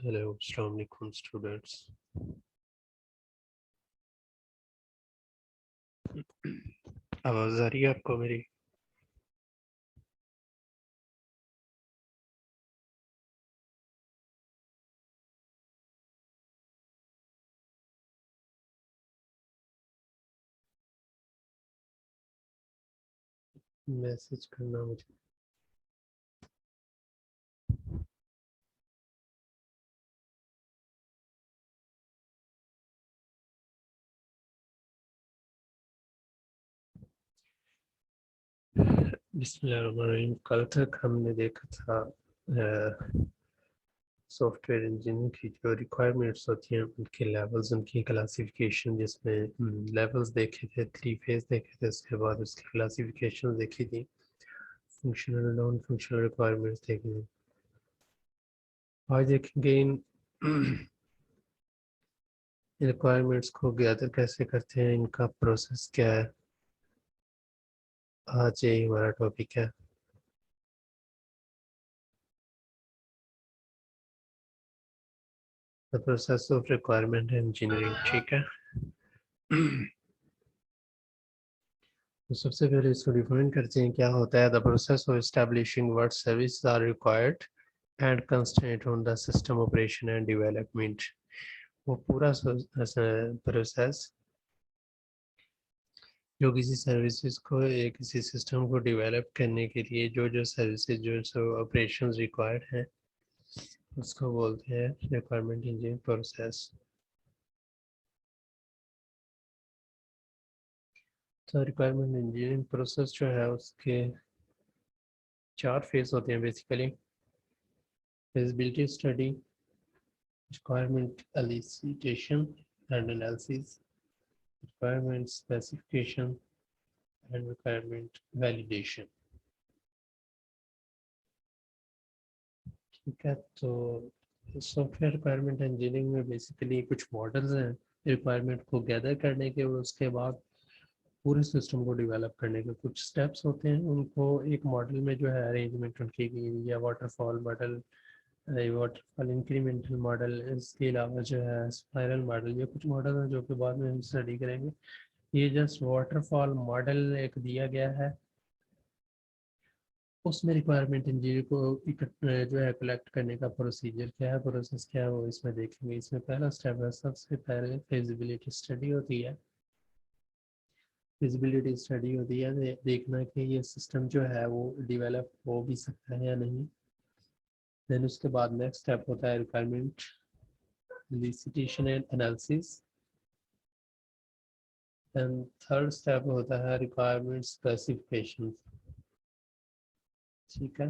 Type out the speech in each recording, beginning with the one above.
Hello अस्सलाम वालेकुम students. आवाज़ आ रही है आपको मेरी? मैसेज करना मुझे। बिस्मिल्लाहिर्रहमानिर्रहीम। कल तक हमने देखा था सॉफ्टवेयर इंजीनियरिंग की जो रिक्वायरमेंट्स होती हैं उनके लेवल्स, उनकी क्लासिफिकेशन, जिसमें लेवल्स देखे थे, 3 फेज देखे थे, उसके बाद उसकी क्लासिफिकेशन देखी थी, फंक्शनल नॉन फंक्शनल रिक्वायरमेंट्स देखी थी। आज देखेंगे इन रिक्वायरमेंट्स को गैदर कैसे करते हैं, इनका प्रोसेस क्या है। आज यही हमारा टॉपिक है। The process of requirement engineering. ठीक है। तो सबसे पहले इसको डिफाइन करते हैं क्या होता है। The process of establishing what services are required and constraint on the system operation and development. वो पूरा प्रोसेस जो किसी सर्विसेज को किसी सिस्टम को डेवलप करने के लिए जो जो सर्विसेज जो ऑपरेशंस रिक्वायर्ड हैं उसको बोलते हैं रिक्वायरमेंट इंजीनियरिंग प्रोसेस। तो रिक्वायरमेंट इंजीनियरिंग प्रोसेस जो है उसके 4 फेज होते हैं basically. feasibility study, requirement elicitation and analysis, requirement specification and requirement validation। ठीक है। तो सॉफ्टवेयर रिक्वायरमेंट इंजीनियरिंग में बेसिकली कुछ मॉडल्स हैं रिक्वायरमेंट को गैदर करने के, और उसके बाद पूरे सिस्टम को डेवलप करने के कुछ स्टेप्स होते हैं। उनको एक मॉडल में जो है अरेंजमेंट उनकी की या waterfall model, waterfall incremental model, इसके अलावा जो है स्पाइरल मॉडल, ये कुछ मॉडल हैं जो कि बाद में हम स्टडी करेंगे। ये जस्ट वाटरफॉल मॉडल एक दिया गया है, उसमें रिक्वायरमेंट इंजीनियर को जो है कलेक्ट करने का प्रोसीजर क्या है, प्रोसेस क्या है, वो इसमें देखेंगे। इसमें पहला स्टेप है, सबसे पहले फिजिबिलिटी स्टडी होती है। फिजिबिलिटी स्टडी होती है देखना कि ये सिस्टम जो है वो डेवलप हो भी सकता है या नहीं। देन उसके बाद नेक्स्ट स्टेप होता है requirement elicitation and analysis. And third step होता है रिक्वायरमेंट स्पेसिफिकेशन। ठीक है।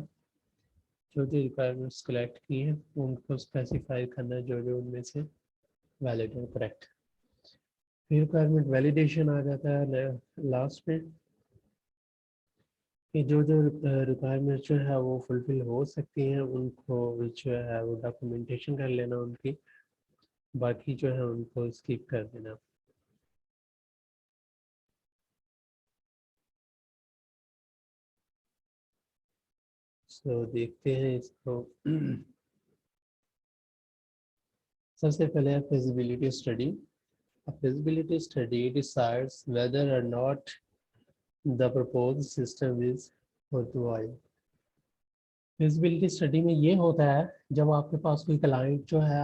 जो जो रिक्वायरमेंट्स कलेक्ट की हैं उनको स्पेसिफाई करना है, जो जो उनमें से वैलिड और करेक्ट। फिर रिक्वायरमेंट वैलिडेशन आ जाता है लास्ट में, कि जो जो रिक्वायरमेंट जो है वो फुलफिल हो सकती हैं उनको जो है वो डॉक्यूमेंटेशन कर लेना उनकी, बाकी जो है उनको स्किप कर देना। सो देखते हैं इसको। सबसे पहले है feasibility study. A feasibility study decides whether or not the proposed system is worthwhile। Feasibility study में ये होता है जब आपके पास कोई क्लाइंट जो है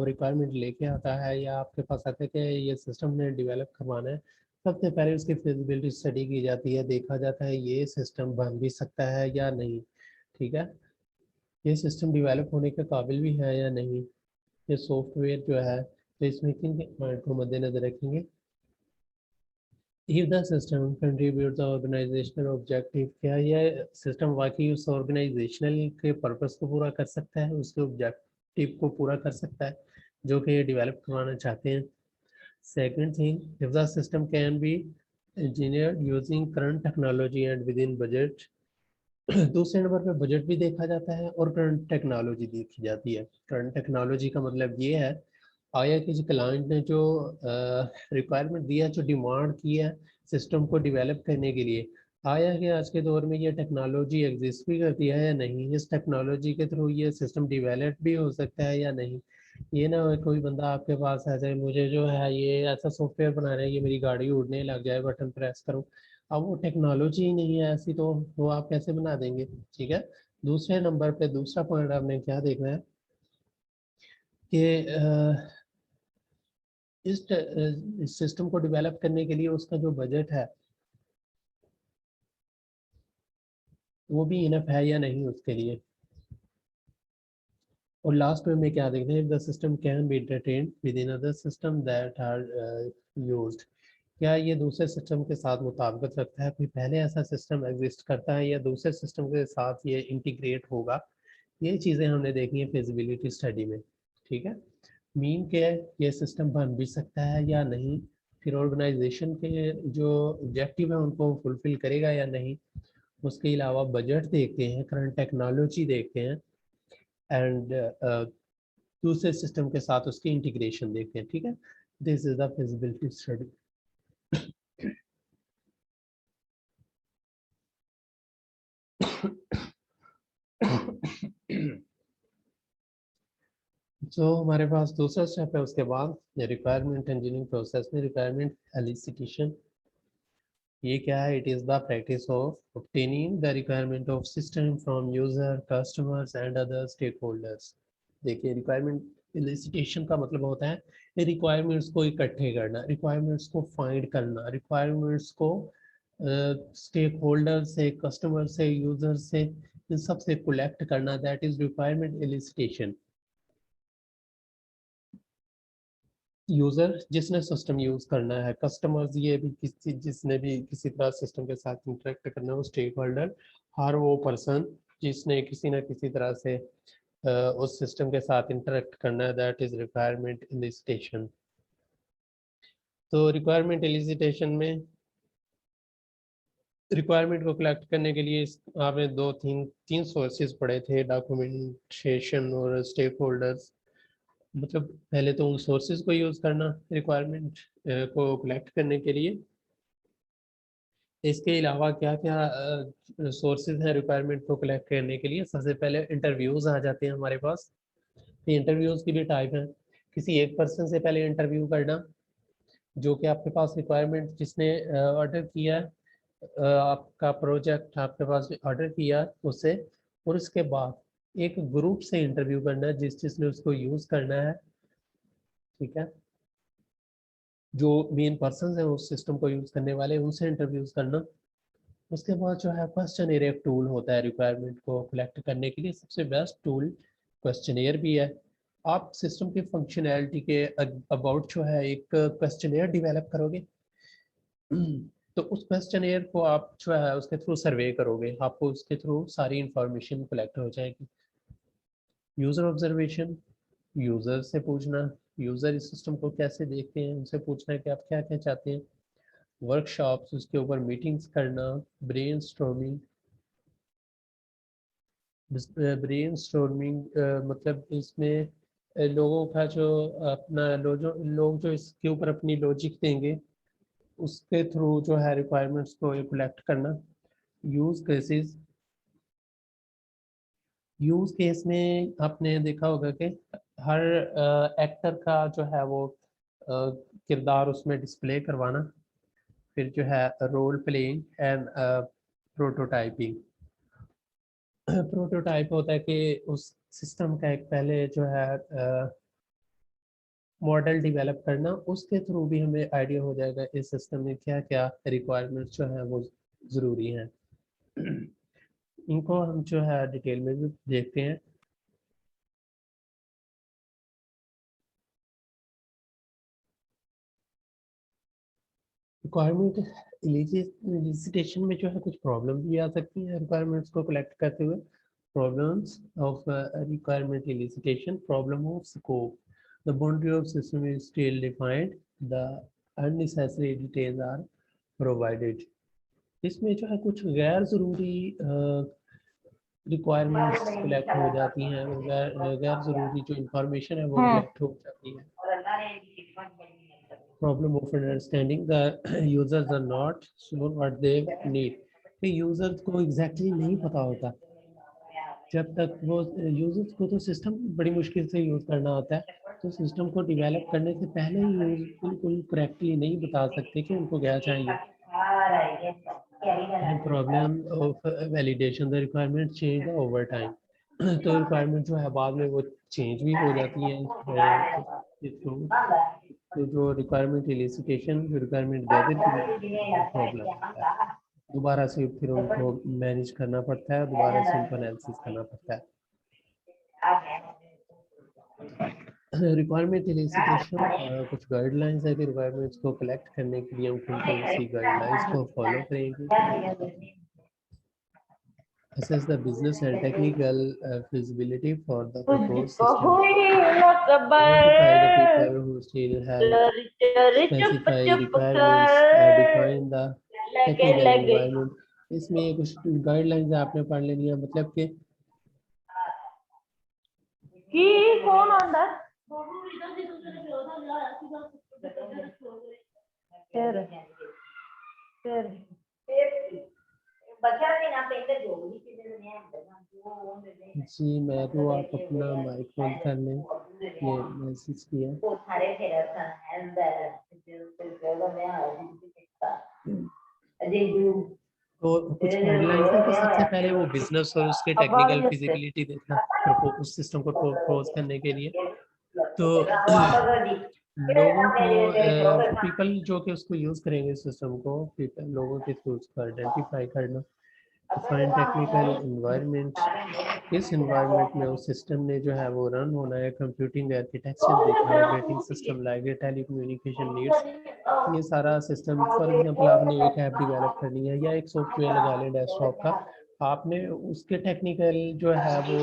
रिक्वायरमेंट लेके आता है या आपके पास आता है कि ये सिस्टम ने डेवलप करवाना है, सबसे पहले उसकी फिजिबिलिटी स्टडी की जाती है, देखा जाता है ये सिस्टम बन भी सकता है या नहीं। ठीक है। ये सिस्टम डेवलप होने के काबिल भी है या नहीं, ये सॉफ्टवेयर जो है। तो इसमें किन पॉइंट को मद्देनजर रखेंगे। If the system contributes the organizational objective, क्या यह सिस्टम वाकई उस ऑर्गेनाइजेशनल के पर्पस को पूरा कर सकता है, उसके ऑब्जेक्टिव को पूरा कर सकता है जो कि डेवलप करवाना चाहते हैं। Second thing, if the system can be engineered using current technology and within budget। दूसरे नंबर पे बजट भी देखा जाता है और करंट टेक्नोलॉजी देखी जाती है। करंट टेक्नोलॉजी का मतलब ये है, आया किसी क्लाइंट ने जो रिक्वायरमेंट दिया, जो डिमांड की है सिस्टम को डेवलप करने के लिए, आया कि आज के दौर में ये टेक्नोलॉजी एग्जिस्ट भी करती है या नहीं, इस टेक्नोलॉजी के थ्रू ये सिस्टम डेवलप भी हो सकता है या नहीं। ये ना हो कोई बंदा आपके पास आ जाए, मुझे जो है ये ऐसा सॉफ्टवेयर बनाना है कि मेरी गाड़ी उड़ने लग जाए, बटन प्रेस करूं। अब वो टेक्नोलॉजी ही नहीं है ऐसी, तो वो आप कैसे बना देंगे? ठीक है। दूसरे नंबर पे दूसरा पॉइंट आपने क्या देखना है कि इस सिस्टम को डेवलप करने के लिए उसका जो बजट है वो भी इनफ है या नहीं उसके लिए। और लास्ट में हमें क्या देखना है, the system can be entertained with in other system that are used. क्या ये दूसरे सिस्टम के साथ मुताबिकत रखता है, कोई पहले ऐसा सिस्टम एग्जिस्ट करता है या दूसरे सिस्टम के साथ ये इंटीग्रेट होगा। ये चीज़ें हमने देखी हैं फिजिबिलिटी स्टडी में। ठीक है। मीन क्या है, ये सिस्टम बन भी सकता है या नहीं, फिर ऑर्गेनाइजेशन के जो ऑब्जेक्टिव है उनको फुलफिल करेगा या नहीं। उसके अलावा बजट देखते हैं, करंट टेक्नोलॉजी देखते हैं, एंड दूसरे सिस्टम के साथ उसकी इंटीग्रेशन देखते हैं। ठीक है। This is the feasibility study. जो हमारे पास दूसरा स्टेप है उसके बाद रिक्वायरमेंट इंजीनियरिंग प्रोसेस में रिक्वायरमेंट एलिसिटेशन। ये क्या है? It is the practice of obtaining the requirement of system from user, customers and other stakeholders. देखिए, रिक्वायरमेंट एलिसिटेशन का मतलब होता है रिक्वायरमेंट्स को इकट्ठे करना, रिक्वायरमेंट्स को फाइंड करना, रिक्वायरमेंट्स को स्टेक होल्डर से, कस्टमर से, यूजर से, इन सब से कलेक्ट करना। That is requirement elicitation. User जिसने सिस्टम यूज करना है, कस्टमर्स ये भी किसी जिसने भी किसी तरह सिस्टम के साथ इंटरेक्ट करना है, स्टेक होल्डर हर वो पर्सन जिसने किसी न किसी तरह से उस सिस्टम के साथ इंटरेक्ट करना है। That is requirement elicitation. तो रिक्वायरमेंट एलिसिटेशन में रिक्वायरमेंट को कलेक्ट करने के लिए आपने दो तीन सोर्सेज पढ़े थे, डॉक्यूमेंटेशन और स्टेक होल्डर्स। मतलब पहले तो उन सोर्सेज को यूज करना रिक्वायरमेंट को कलेक्ट करने के लिए। इसके अलावा क्या क्या सोर्सेज हैं रिक्वायरमेंट को कलेक्ट करने के लिए? सबसे पहले इंटरव्यूज आ जाते हैं हमारे पास। इंटरव्यूज की भी टाइप है। किसी एक पर्सन से पहले इंटरव्यू करना, जो कि आपके पास रिक्वायरमेंट जिसने ऑर्डर किया है, आपका प्रोजेक्ट आपके पास ऑर्डर किया उससे, और उसके बाद एक ग्रुप से इंटरव्यू करना है जिसने उसको यूज करना है। ठीक है। जो मेन पर्सन है उस सिस्टम को यूज करने वाले, उनसे इंटरव्यूज करना। उसके बाद जो है क्वेश्चन एक टूल होता है रिक्वायरमेंट को कलेक्ट करने के लिए, सबसे बेस्ट टूल क्वेश्चनेयर भी है। आप सिस्टम की फंक्शनैलिटी के अबाउट जो है एक क्वेश्चनेयर डेवलप करोगे, तो उस क्वेश्चनेयर को आप जो है उसके थ्रू सर्वे करोगे, आपको उसके थ्रू सारी इंफॉर्मेशन कलेक्ट हो जाएगी। यूजर ऑब्जर्वेशन, यूजर से पूछना, यूजर इस सिस्टम को कैसे देखते हैं, उनसे पूछना है कि आप क्या क्या चाहते हैं। वर्कशॉप्स, उसके ऊपर मीटिंग्स करना। ब्रेन स्टॉर्मिंग, ब्रेन स्टॉर्मिंग मतलब इसमें लोगों का जो अपना लोग जो इसके ऊपर अपनी लॉजिक देंगे, उसके थ्रू जो है रिक्वायरमेंट्स को कलेक्ट करना। यूज केसेस, यूज केस में आपने देखा होगा कि हर एक्टर का जो है वो किरदार उसमें डिस्प्ले करवाना, फिर जो है role playing and prototyping. Prototype होता है कि उस सिस्टम का एक पहले जो है मॉडल डिवेलप करना, उसके थ्रू भी हमें आइडिया हो जाएगा इस सिस्टम में क्या क्या रिक्वायरमेंट्स जो है वो ज़रूरी हैं। इनको हम जो है डिटेल में भी देखते हैं। रिक्वायरमेंट एलिसिटेशन में जो है कुछ प्रॉब्लम भी आ सकती है रिक्वायरमेंट्स को कलेक्ट करते हुए। Problems of requirement elicitation, problem of scope, the boundary of system is still defined, the unnecessary details are provided. इसमें जो है कुछ गैर ज़रूरी रिक्वायरमेंट्स कलेक्ट हो जाती हैं, गैर ज़रूरी जो इंफॉर्मेशन है वो कलेक्ट हो जाती है। Problem of understanding, the users are not sure what they need. कि यूजर्स को एग्जैक्टली नहीं पता होता जब तक वो यूजर्स को तो सिस्टम बड़ी मुश्किल से यूज करना होता है, तो सिस्टम को डेवलप करने से पहले ही यूज बिल्कुल करेक्टली नहीं बता सकते कि उनको क्या चाहिए। Problem of validation, the requirement change over time. तो रिक्वायरमेंट जो है बाद में वो चेंज भी हो जाती हैं थ्रू। तो जो रिक्वायरमेंट एलिसिटेशन, जो रिक्वायरमेंट गैदर की प्रॉब्लम होता है, दोबारा से फिर उनको मैनेज करना पड़ता है, दोबारा से उनको एनालिसिस करना पड़ता है। रिक्वायरमेंट एलिसिटेशन कुछ गाइडलाइंस है कि रिक्वायरमेंट्स को कलेक्ट करने के लिए हम कौन कौन सी गाइडलाइंस को फॉलो करेंगे। Assess the business and technical feasibility for the proposed system. Identify the people who still have specified requirements and define the technical environment. इसमें कुछ गाइडलाइंस आपने पढ़ लेनी है, मतलब कि कौन आंदा जी मैं तो आप अपना माइक बंद कर लें, ये मैसेज किया। तो कुछ गाइडलाइंस है कि सबसे पहले वो बिजनेस और उसके टेक्निकल फिजिबिलिटी देखना उस सिस्टम को प्रपोज करने के लिए। तो लोगों को पीपल जो कि उसको यूज करेंगे सिस्टम को, पीपल लोगों के थ्रू उसको आइडेंटिफाई करना। डिफाइन टेक्निकल एनवायरनमेंट, किस एनवायरनमेंट में उस सिस्टम ने जो है वो रन होना है। कंप्यूटिंग आर्किटेक्चर देखना, operating system like telecommunication needs, ये सारा सिस्टम। फॉर एग्जांपल आपने एक ऐप डेवलप करनी है या एक सॉफ्टवेयर लगा लें डेस्कटॉप का, आपने उसके टेक्निकल जो है वो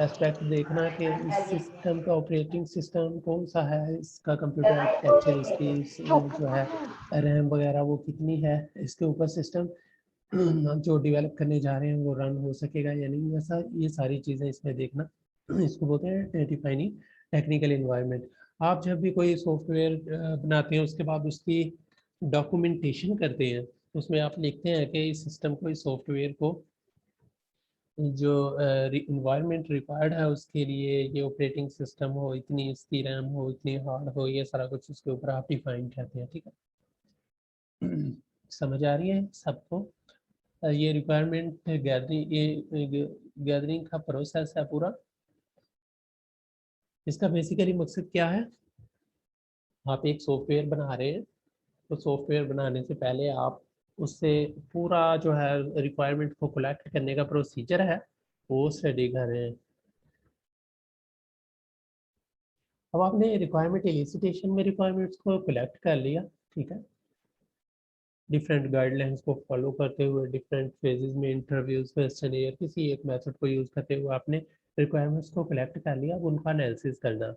एस्पेक्ट देखना कि इस सिस्टम का ऑपरेटिंग सिस्टम कौन सा है, इसका कंप्यूटर आर्किटेक्चर, इसकी जो है रैम वगैरह वो कितनी है, इसके ऊपर सिस्टम जो डेवलप करने जा रहे हैं वो रन हो सकेगा या नहीं, ऐसा ये सारी चीज़ें इसमें देखना। इसको बोलते हैं डिफाइनिंग टेक्निकल एनवायरनमेंट। आप जब भी कोई सॉफ्टवेयर बनाते हैं उसके बाद उसकी डॉक्यूमेंटेशन करते हैं, उसमें आप लिखते हैं कि इस सिस्टम को, इस सॉफ्टवेयर को जो इन्वायरमेंट रिक्वायर्ड है उसके लिए ये ऑपरेटिंग सिस्टम हो, इतनी इसकी रैम हो, इतनी हार्ड हो, ये सारा कुछ उसके ऊपर आप डिफाइन करते हैं। ठीक है, समझ आ रही है सबको? ये रिक्वायरमेंट गैदरिंग, ये गैदरिंग का प्रोसेस है पूरा। इसका बेसिकली मकसद क्या है, आप एक सॉफ्टवेयर बना रहे हैं, तो सॉफ्टवेयर बनाने से पहले आप उससे पूरा जो है रिक्वायरमेंट को कलेक्ट करने का प्रोसीजर है वो स्टडी कर रहे हैं। अब आपने रिक्वायरमेंट एलिसिटेशन में रिक्वायरमेंट्स को कलेक्ट कर लिया, ठीक है, डिफरेंट गाइडलाइंस को फॉलो करते हुए, डिफरेंट फेजेस में इंटरव्यूज, क्वेश्चनियर, किसी एक मेथड को यूज करते हुए आपने रिक्वायरमेंट्स को कलेक्ट कर लिया। अब उनका एनालिसिस करना,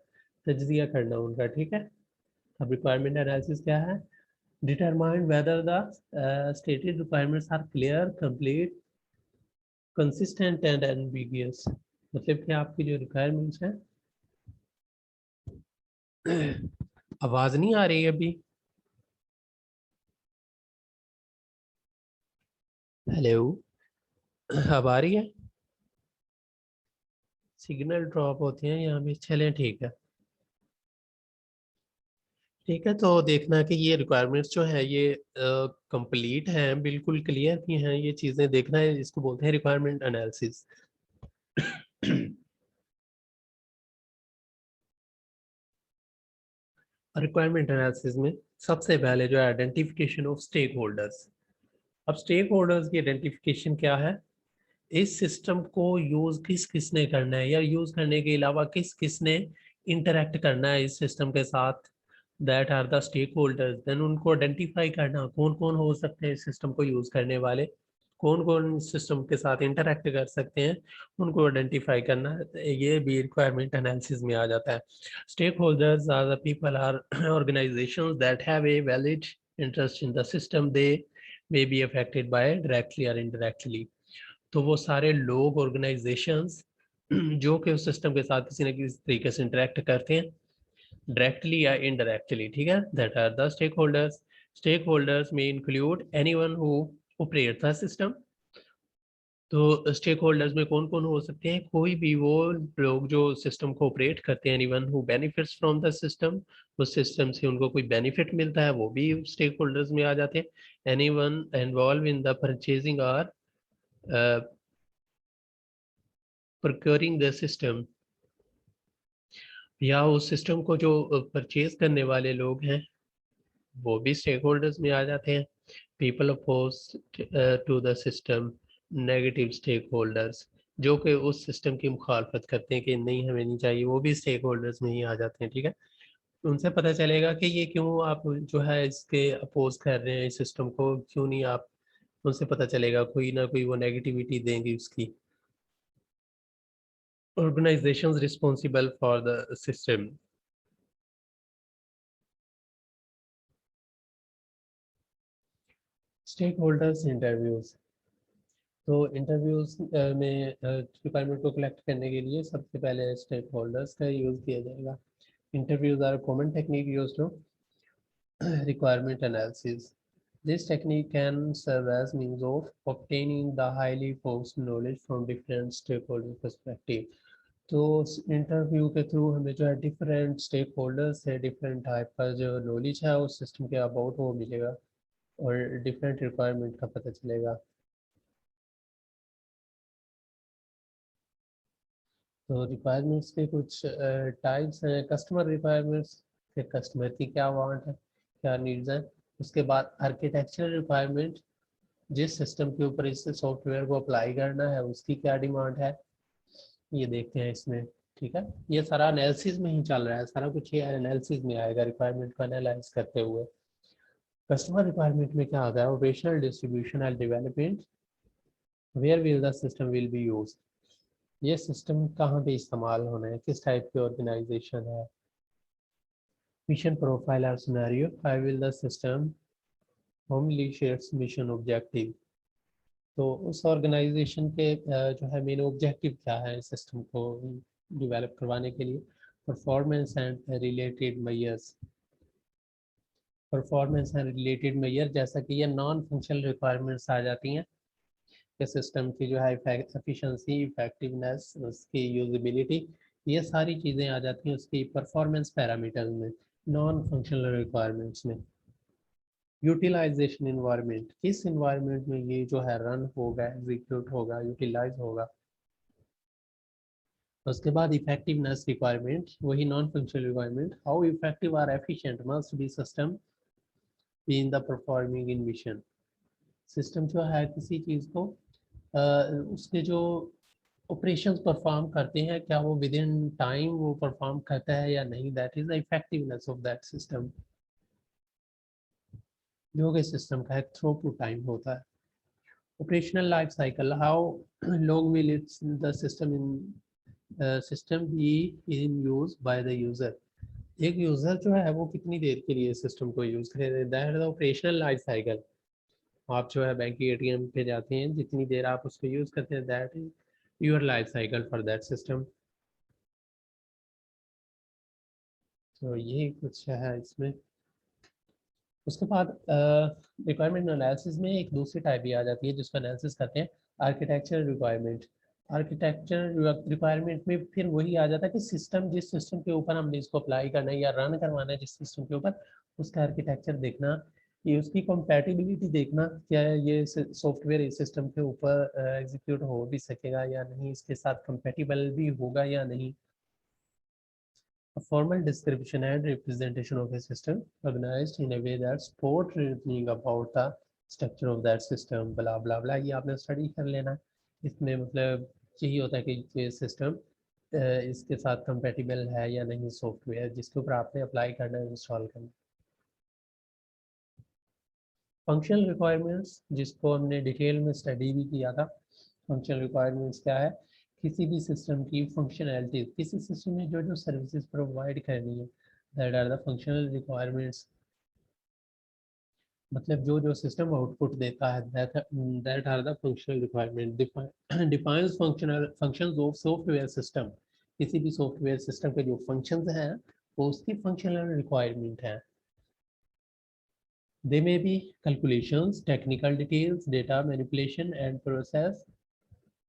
तज्जिया करना उनका, ठीक है। अब रिक्वायरमेंट एनालिसिस क्या है, determine whether the stated requirements are clear, complete, consistent and ambiguous. मतलब कि आपकी जो रिक्वायरमेंट्स हैं आवाज नहीं आ रही अभी? हेलो, अब आ रही है? सिग्नल ड्रॉप होते हैं यहाँ पे, चलें ठीक है। ठीक है, तो देखना कि ये रिक्वायरमेंट्स जो है ये कंप्लीट हैं, बिल्कुल क्लियर भी हैं, ये चीज़ें देखना है, इसको बोलते हैं रिक्वायरमेंट एनालिसिस। रिक्वायरमेंट एनालिसिस में सबसे पहले जो है आइडेंटिफिकेशन ऑफ स्टेक होल्डर्स। अब स्टेक होल्डर्स की आइडेंटिफिकेशन क्या है, इस सिस्टम को यूज किस किस ने करना है, या यूज करने के अलावा किस किस ने इंटरेक्ट करना है इस सिस्टम के साथ, that are the stakeholders. Then उनको आइडेंटिफाई करना, कौन कौन हो सकते हैं इस सिस्टम को यूज करने वाले, कौन कौन सिस्टम के साथ इंटरेक्ट कर सकते हैं, उनको आइडेंटिफाई करना, ये भी रिक्वायरमेंट एनालिसिस में आ जाता है। Stakeholders are the people are organisations that have a valid interest in the system, they may be affected by directly और इनडायरेक्टली। तो वो सारे लोग, ऑर्गेनाइजेशंस जो कि उस सिस्टम के साथ किसी न किसी तरीके से इंटरेक्ट करते हैं, डायरेक्टली या इनडायरेक्टली, ठीक है, that are the stakeholders. Stakeholders में include anyone who operate the system, तो स्टेक होल्डर्स में कौन कौन हो सकते हैं? कोई भी वो लोग जो सिस्टम को ऑपरेट करते हैं, anyone who benefits from the system, उस सिस्टम से उनको कोई बेनिफिट मिलता है, वो भी स्टेक होल्डर्स में आ जाते हैं। Anyone involve in the purchasing और प्रोक्योरिंग द सिस्टम, या उस सिस्टम को जो परचेज करने वाले लोग हैं वो भी स्टेक होल्डर्स में आ जाते हैं। People oppose to the system, negative stakeholders, जो कि उस सिस्टम की मुखालफत करते हैं कि नहीं हमें नहीं चाहिए, वो भी स्टेक होल्डर्स में ही आ जाते हैं। ठीक है, उनसे पता चलेगा कि ये क्यों आप जो है इसके अपोज कर रहे हैं, इस सिस्टम को क्यों नहीं आप, उनसे पता चलेगा, कोई ना कोई वो नेगेटिविटी देंगी उसकी। Organisations responsible for the system. Stakeholders interviews. तो इंटरव्यूज में रिक्वायरमेंट को कलेक्ट करने के लिए सबसे पहले स्टेक होल्डर्स का यूज़ किया जाएगा। Interviews are common technique used to requirement analysis. This technique can serve as means of obtaining the highly focused knowledge from different stakeholder perspective. तो इंटरव्यू के थ्रू हमें जो है डिफरेंट स्टेक होल्डर्स से different type का जो knowledge है उस सिस्टम के अबाउट वो मिलेगा और डिफरेंट रिक्वायरमेंट का पता चलेगा। तो रिक्वायरमेंट्स के कुछ टाइप्स हैं। कस्टमर रिक्वायरमेंट्स, फिर कस्टमर की क्या वांट है, क्या नीड्स हैं। उसके बाद आर्किटेक्चरल रिक्वायरमेंट, जिस सिस्टम के ऊपर इस सॉफ्टवेयर को अप्लाई करना है उसकी क्या डिमांड है, ये देखते हैं इसमें। ठीक है, ये सारा एनालिसिस में ही चल रहा है, सारा कुछ ये एनालिसिस में आएगा, रिक्वायरमेंट को एनालाइज करते हुए। कस्टमर रिक्वायरमेंट में क्या आता है? Operational distribution and development, where will the system will be use, ये सिस्टम कहाँ पे इस्तेमाल होना है, किस टाइप की ऑर्गेनाइजेशन है। मिशन प्रोफाइल और scenario, how will the system homely shares mission objective, तो उस ऑर्गेनाइजेशन के जो है मेन ऑब्जेक्टिव क्या है सिस्टम को डेवलप करवाने के लिए। Performance and related measures, performance and related measure, जैसा कि ये नॉन फंक्शनल रिक्वायरमेंट्स आ जाती हैं कि सिस्टम की जो है एफिशिएंसी, इफेक्टिवनेस, उसकी यूजिबिलिटी, ये सारी चीज़ें आ जाती हैं उसकी परफॉर्मेंस पैरामीटर्स में, नॉन फंक्शनल रिक्वायरमेंट्स में। यूटिलाइजेशन इन्वायरमेंट, किस इन्वायरमेंट में ये जो है रन होगा, एग्जीक्यूट होगा, यूटिलाइज होगा। उसके बाद इफेक्टिवनेस रिक्वायरमेंट, वही non functional requirement, how effective are efficient must be system in the performing in mission. System जो है किसी चीज़ को उसके जो ऑपरेशंस परफॉर्म करते हैं क्या वो विद इन टाइम वो परफॉर्म करता है या नहीं, that is the effectiveness of that system, जो कि सिस्टम का एक थ्रू टाइम होता है। Operational life cycle, how long will it's the system in system be in use by the user, एक यूजर जो है वो कितनी देर के लिए सिस्टम को यूज करे, that is the operational life cycle. आप जो है बैंक के एटीएम पे जाते हैं, जितनी देर आप उसको यूज करते हैं, that is your life cycle for that system. तो ये कुछ है इसमें। उसके बाद रिक्वायरमेंट एनालिसिस में एक दूसरी टाइप भी आ जाती है जिसको एनालिसिस करते हैं, आर्किटेक्चर रिक्वायरमेंट। आर्किटेक्चर रिक्वायरमेंट में फिर वही आ जाता है कि सिस्टम, जिस सिस्टम के ऊपर हमने इसको अप्लाई करना है या रन करवाना है जिस सिस्टम के ऊपर, उसका आर्किटेक्चर देखना, ये उसकी कंपैटिबिलिटी देखना, क्या ये सॉफ्टवेयर इस सिस्टम के ऊपर एग्जीक्यूट हो भी सकेगा या नहीं, इसके साथ कंपैटिबल भी होगा या नहीं। A formal description and representation of a system organized in a way that support reasoning about the structure of that system, blah blah blah, ये आपने स्टडी कर लेना। इसमें मतलब यही होता है कि ये सिस्टम इसके साथ कंपेटिबल है या नहीं, सॉफ्टवेयर जिसके ऊपर आपने अप्लाई करना है, इंस्टॉल करना। फंक्शनल रिक्वायरमेंट्स, जिसको हमने डिटेल में स्टडी भी किया था। फंक्शनल रिक्वायरमेंट्स क्या है? किसी भी सिस्टम की फंक्शनैलिटी, किसी सिस्टम में जो जो सर्विसेज प्रोवाइड करनी है, that are the functional requirements. मतलब जो जो सिस्टम आउटपुट देता है, that are the functional requirement. Defines functional functions of software system, किसी भी सॉफ्टवेयर सिस्टम के जो फंक्शंस हैं वो उसकी फंक्शनल रिक्वायरमेंट है। They may be calculations, technical details, data manipulation and process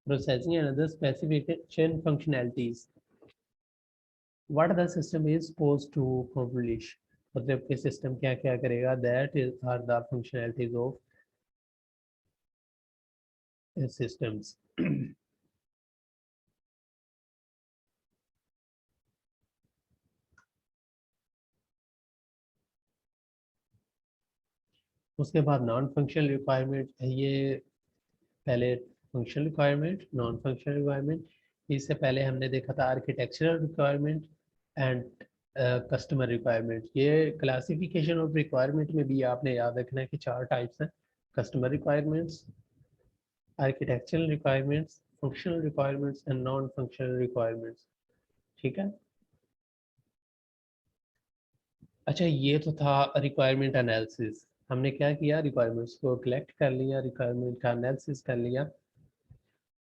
processing and other specification functionalities what the system is supposed to accomplish मतलब कि सिस्टम क्या क्या करेगा that is are the functionalities of systems उसके बाद non functional requirement ये पहले functional requirement non functional requirement इससे पहले हमने देखा था architectural requirement and customer requirement ये क्लासिफिकेशन ऑफ रिक्वायरमेंट में भी आपने याद रखना है कि 4 टाइप्स हैं customer requirements architectural requirements functional requirements and non functional requirements ठीक है अच्छा ये तो था रिक्वायरमेंट एनालिसिस हमने क्या किया रिक्वायरमेंट्स को कलेक्ट कर लिया रिक्वायरमेंट का एनालिसिस कर लिया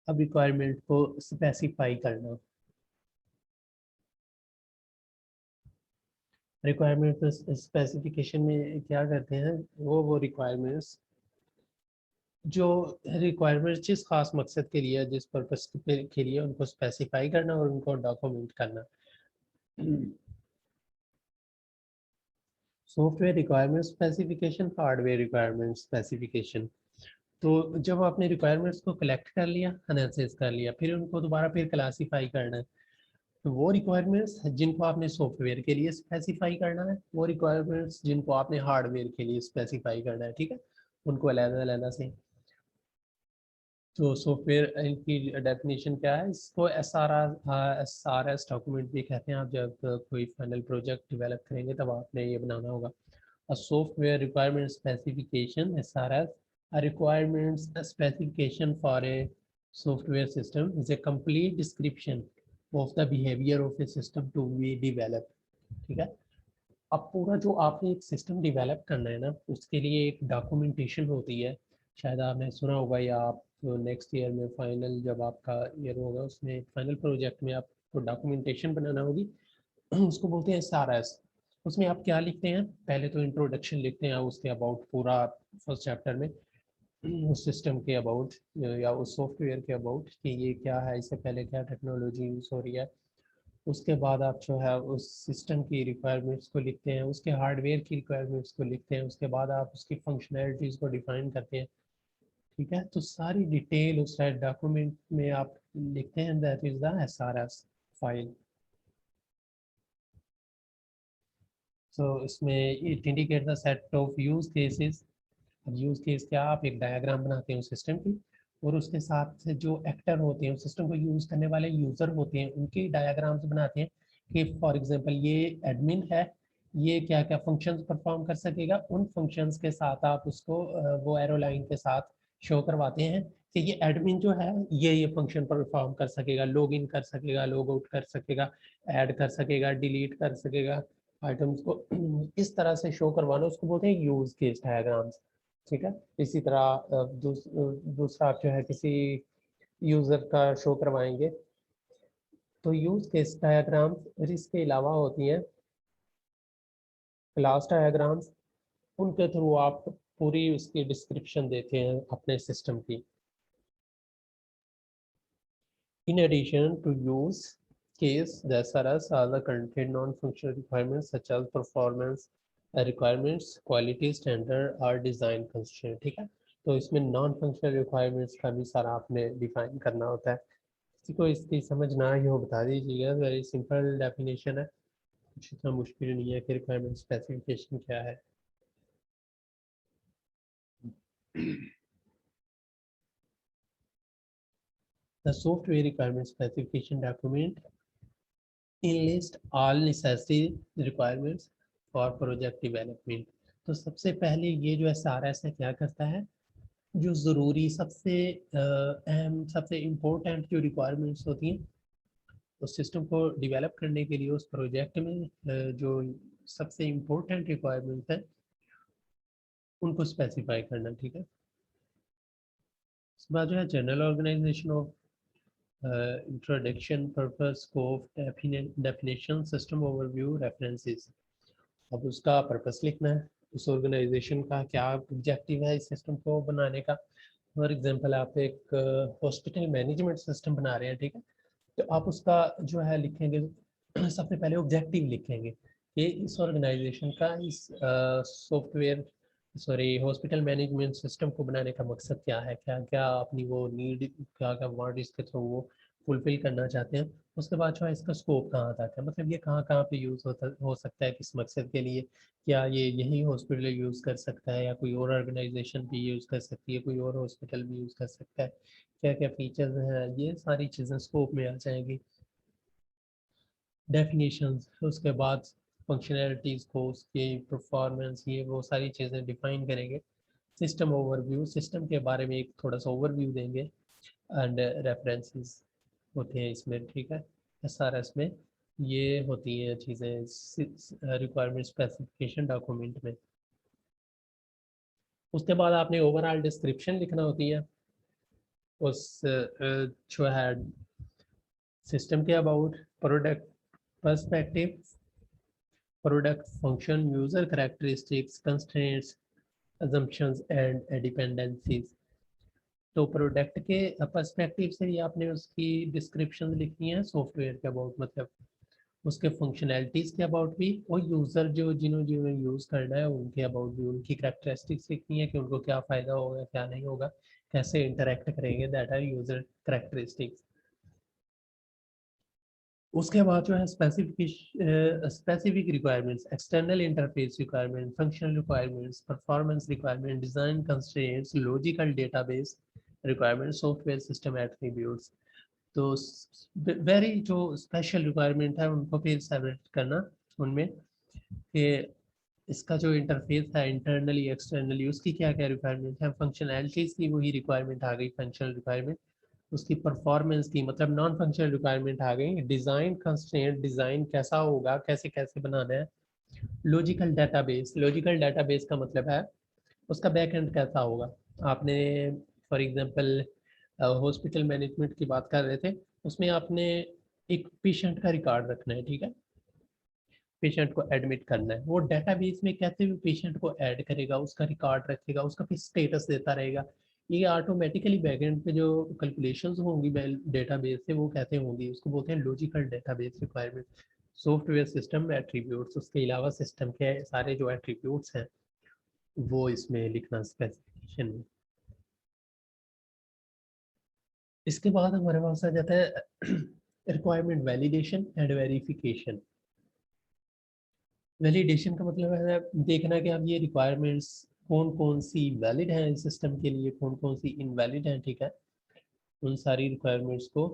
अब रिक्वायरमेंट को स्पेसिफाई करना रिक्वायरमेंट स्पेसिफिकेशन में क्या करते हैं वो रिक्वायरमेंट्स जो रिक्वायरमेंट जिस खास मकसद के लिए जिस पर्पस के लिए उनको स्पेसिफाई करना और उनको डॉक्यूमेंट करना software requirement specification hardware requirement specification तो जब आपने रिक्वायरमेंट्स को कलेक्ट कर लिया एनालिसिस कर लिया फिर उनको दोबारा फिर क्लासीफाई करना है तो वो रिक्वायरमेंट्स जिनको आपने सॉफ्टवेयर के लिए स्पेसिफाई करना है वो रिक्वायरमेंट्स जिनको आपने हार्डवेयर के लिए स्पेसिफाई करना है ठीक है उनको अलग-अलग से तो सॉफ्टवेयर की डेफिनेशन क्या है इसको एस आर एस डॉक्यूमेंट भी कहते हैं आप जब कोई फाइनल प्रोजेक्ट डेवलप करेंगे तब आपने ये बनाना होगा a software requirement specification SRS a requirements specification for a software system is a complete description of the behavior of a system to be developed ठीक है अब पूरा जो आपने एक सिस्टम डेवलप करना है ना उसके लिए एक डॉक्यूमेंटेशन होती है शायद आपने सुना होगा या आप नेक्स्ट ईयर में फाइनल जब आपका ईयर होगा उसमें फाइनल प्रोजेक्ट में आपको डॉक्यूमेंटेशन बनाना होगी उसको बोलते हैं एसआरएस उसमें आप क्या लिखते हैं पहले तो इंट्रोडक्शन लिखते हैं उसके अबाउट पूरा फर्स्ट चैप्टर में उस सिस्टम के अबाउट या उस सॉफ्टवेयर के अबाउट कि ये क्या है इससे पहले क्या टेक्नोलॉजी यूज़ हो रही है उसके बाद आप जो है उस सिस्टम की रिक्वायरमेंट्स को लिखते हैं उसके हार्डवेयर की रिक्वायरमेंट्स को लिखते हैं उसके बाद आप उसकी फंक्शनैलिटीज़ को डिफाइन करते हैं ठीक है तो सारी डिटेल उस डॉक्यूमेंट में आप लिखते हैं that is the SRS file so इसमें it indicate the set of use cases अब यूज केस क्या आप एक डायग्राम बनाते हैं सिस्टम की और उसके साथ जो एक्टर होते हैं सिस्टम को यूज करने वाले यूजर होते हैं उनके डायग्राम्स बनाते हैं कि फॉर एग्जांपल ये एडमिन है ये क्या क्या फंक्शंस परफॉर्म कर सकेगा उन फंक्शंस के साथ आप उसको वो एरो लाइन के साथ शो करवाते हैं कि ये एडमिन जो है ये फंक्शन परफॉर्म कर सकेगा लॉग इन कर सकेगा लॉग आउट कर सकेगा ऐड कर सकेगा डिलीट कर सकेगा आइटम्स को इस तरह से शो करवाना उसको बोलते हैं यूज केस डायग्राम्स ठीक है इसी तरह दूसरा आप जो है किसी यूज़र का शो करवाएंगे तो यूज केस डायग्राम्स इसके अलावा होती हैं क्लास डायग्राम्स उनके थ्रू आप पूरी उसकी डिस्क्रिप्शन देते हैं अपने सिस्टम की in addition to use case the SRS are the contain non-functional requirements such as performance requirements quality standard or design constraint ठीक है तो इसमें नॉन फंक्शनल रिक्वायरमेंट्स का भी सारा आपने डिफाइन करना होता है किसी को इसकी समझ ना आई हो बता दीजिएगा वेरी सिंपल डेफिनेशन है कुछ इतना मुश्किल नहीं है कि रिक्वायरमेंट स्पेसिफिकेशन क्या है The software requirement specification document enlist all necessary requirements for project development तो सबसे पहले ये जो SRS है क्या करता है जो ज़रूरी सबसे अहम सबसे इम्पोर्टेंट जो रिक्वायरमेंट्स होती हैं उस सिस्टम को डेवलप करने के लिए उस प्रोजेक्ट में जो सबसे इम्पोर्टेंट रिक्वायरमेंट्स है उनको स्पेसिफाई करना ठीक है उसके बाद जो है general organisation of introduction purpose scope definition system overview references अब उसका पर्पस लिखना है उस ऑर्गेनाइजेशन का क्या ऑब्जेक्टिव है इस सिस्टम को बनाने का फॉर एग्जांपल आप एक हॉस्पिटल मैनेजमेंट सिस्टम बना रहे हैं, ठीक है, तो आप उसका जो है लिखेंगे सबसे पहले ऑब्जेक्टिव लिखेंगे कि इस ऑर्गेनाइजेशन का इस software sorry hospital management system को बनाने का मकसद क्या है, क्या क्या अपनी वो नीड, क्या क्या वांट इसके थ्रू वो फुलफिल करना चाहते हैं। उसके बाद जो है इसका स्कोप कहाँ तक है, मतलब ये कहाँ कहाँ पे यूज़ हो सकता है, किस मकसद के लिए, क्या ये यही हॉस्पिटल यूज़ कर सकता है या कोई और ऑर्गेनाइजेशन भी यूज़ कर सकती है, कोई और हॉस्पिटल भी यूज़ कर सकता है, क्या क्या फीचर्स हैं, ये सारी चीज़ें स्कोप में आ जाएंगी। डेफिनेशंस, उसके बाद फंक्शनैलिटीज़ को, उसकी परफॉर्मेंस, ये वो सारी चीज़ें डिफाइन करेंगे। सिस्टम ओवरव्यू, सिस्टम के बारे में एक थोड़ा सा ओवरव्यू देंगे। एंड रेफरेंसेस होते हैं इसमें, ठीक है, एसआरएस में ये होती हैं चीज़ें रिक्वायरमेंट स्पेसिफिकेशन डॉक्यूमेंट में। उसके बाद आपने ओवरऑल डिस्क्रिप्शन लिखना होती है उस जो है सिस्टम के about, product perspective, product function, user characteristics, constraints, assumptions and dependencies। तो प्रोडक्ट के पर्सपेक्टिव से ही आपने उसकी डिस्क्रिप्शन लिखनी है, सॉफ्टवेयर के अबाउट मतलब उसके फंक्शनैलिटीज़ के अबाउट भी, और यूज़र जो जिन्होंने यूज़ करना है उनके अबाउट भी, उनकी करैक्टरिस्टिक्स लिखनी है कि उनको क्या फ़ायदा होगा क्या नहीं होगा, कैसे इंटरेक्ट करेंगे, दैट आर यूज़र करैक्टरिस्टिक्स। उसके बाद जो है specific requirements, external interface requirement, functional requirements, performance requirement, design constraints, logical database requirement, software system attributes. तो वेरी जो स्पेशल रिक्वायरमेंट है उनको फिर सेलेक्ट करना उनमें कि इसका जो इंटरफेस है इंटरनली एक्सटर्नली उसकी क्या क्या रिक्वायरमेंट है, फंक्शनैलिटीज़ की वही रिक्वायरमेंट आ गई फंक्शनल रिक्वायरमेंट, उसकी परफॉर्मेंस की मतलब नॉन फंक्शनल रिक्वायरमेंट आ गई, डिज़ाइन कंस्ट्रेंट, डिज़ाइन कैसा होगा, कैसे कैसे बनाना है, लॉजिकल डेटाबेस, लॉजिकल डेटाबेस का मतलब है उसका बैक एंड कैसा होगा। आपने फॉर एग्जांपल हॉस्पिटल मैनेजमेंट की बात कर रहे थे, उसमें आपने एक पेशेंट का रिकॉर्ड रखना है, ठीक है, पेशेंट को एडमिट करना है, वो डेटाबेस में कैसे भी पेशेंट को ऐड करेगा, उसका रिकॉर्ड रखेगा, उसका फिर स्टेटस देता रहेगा, ये ऑटोमेटिकली बैकएंड पे जो कैलकुलेशंस होंगी डेटाबेस से वो कैसे होंगी, उसको बोलते हैं logical database requirement. Software system attributes, उसके अलावा सिस्टम के सारे जो एट्रीब्यूट्स हैं वो इसमें लिखना स्पेसिफिकेशन में। इसके बाद हमारे पास आ जाता है requirement validation and verification. Validation का मतलब है देखना कि अब ये रिक्वायरमेंट्स कौन कौन सी वैलिड हैं इस सिस्टम के लिए, कौन कौन सी इनवैलिड हैं, ठीक है, उन सारी रिक्वायरमेंट्स को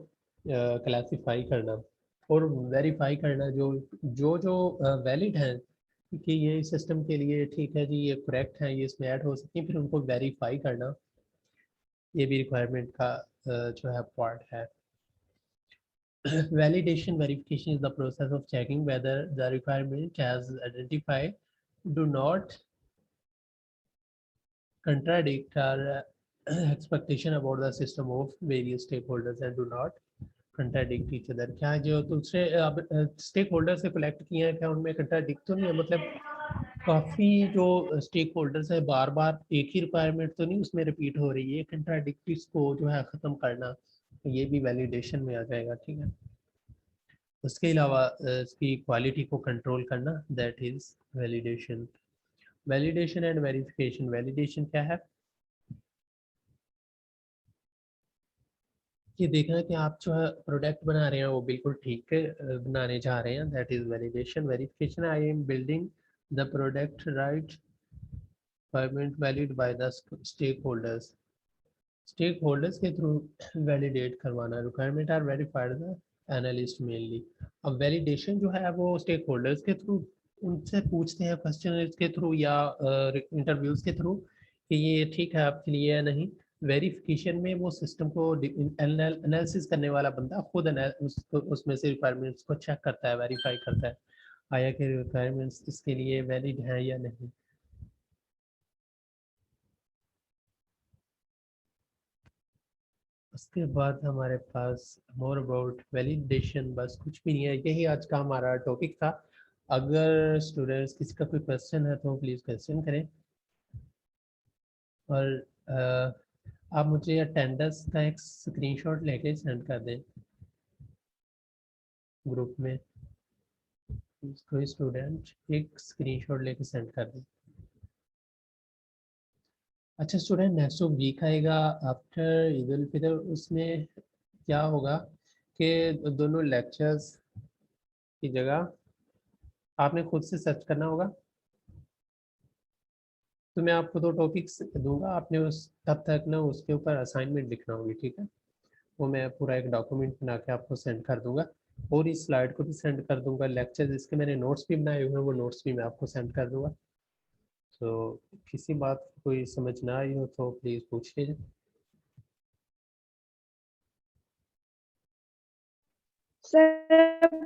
क्लासिफाई करना और वेरीफाई करना जो जो जो वैलिड हैं कि ये सिस्टम के लिए ठीक है जी, ये करेक्ट है, ये इसमें ऐड हो सकती हैं, फिर उनको वेरीफाई करना, ये भी रिक्वायरमेंट का जो है पार्ट है। Validation verification is the process of checking whether the requirement as identified do not contradict our expectation about the system of various stakeholders and do not contradict each other। क्या जो दूसरे stake holder से collect किए हैं क्या उनमें contradict तो नहीं है, मतलब काफ़ी जो स्टेक होल्डर्स है बार बार एक ही रिक्वायरमेंट तो नहीं उसमें रिपीट हो रही है, कंट्राडिक्टिव्स को जो है ख़त्म करना, ये भी वैलिडेशन में आ जाएगा, ठीक है। उसके अलावा इसकी क्वालिटी को कंट्रोल करना, that is validation. Validation and verification, validation क्या है, ये देखना कि आप जो है प्रोडक्ट बना रहे हैं वो बिल्कुल ठीक बनाने जा रहे हैं, that is validation. Verification, I am building the product right, requirement valid by the stakeholders, stakeholders के थ्रू वैलिडेट करवाना, requirement are verified the analyst mainly. अब वैलिडेशन जो है वो स्टेक होल्डर्स के थ्रू उनसे पूछते हैं क्वेश्चन के थ्रू या इंटरव्यूज के थ्रू कि ये ठीक है आपके लिए या नहीं। वेरिफिकेशन में वो सिस्टम को एनालिसिस करने वाला बंदा खुद उसमें से रिक्वायरमेंट्स को चेक करता है, वेरीफाई करता है आया कि रिक्वायरमेंट्स इसके लिए वैलिड हैं या नहीं। उसके बाद हमारे पास मोर अबाउट वैलिडेशन, बस कुछ भी नहीं है, यही आज का हमारा टॉपिक था। अगर स्टूडेंट्स किसी का कोई क्वेश्चन है तो प्लीज़ क्वेश्चन करें। और आप मुझे अटेंडेंस का एक स्क्रीनशॉट लेके सेंड कर दें ग्रुप में, कोई स्टूडेंट एक स्क्रीनशॉट लेके सेंड कर दें। अच्छा स्टूडेंट, नेक्स्ट जो वीक आएगा आफ्टर ईद उल फितर, उसमें क्या होगा कि दोनों लेक्चर्स की जगह आपने खुद से सर्च करना होगा। तो मैं आपको 2 टॉपिक्स दूंगा, आपने उस तब तक ना उसके ऊपर असाइनमेंट लिखना होगी, ठीक है। वो मैं पूरा एक डॉक्यूमेंट बना के आपको सेंड कर दूंगा, और इस स्लाइड को भी सेंड कर दूंगा। लेक्चर जिसके मैंने नोट्स भी बनाए हुए हैं वो नोट्स भी मैं आपको सेंड कर दूंगा। तो किसी बात की कोई समझ ना आई हो तो प्लीज़ पूछ लीजिए। सर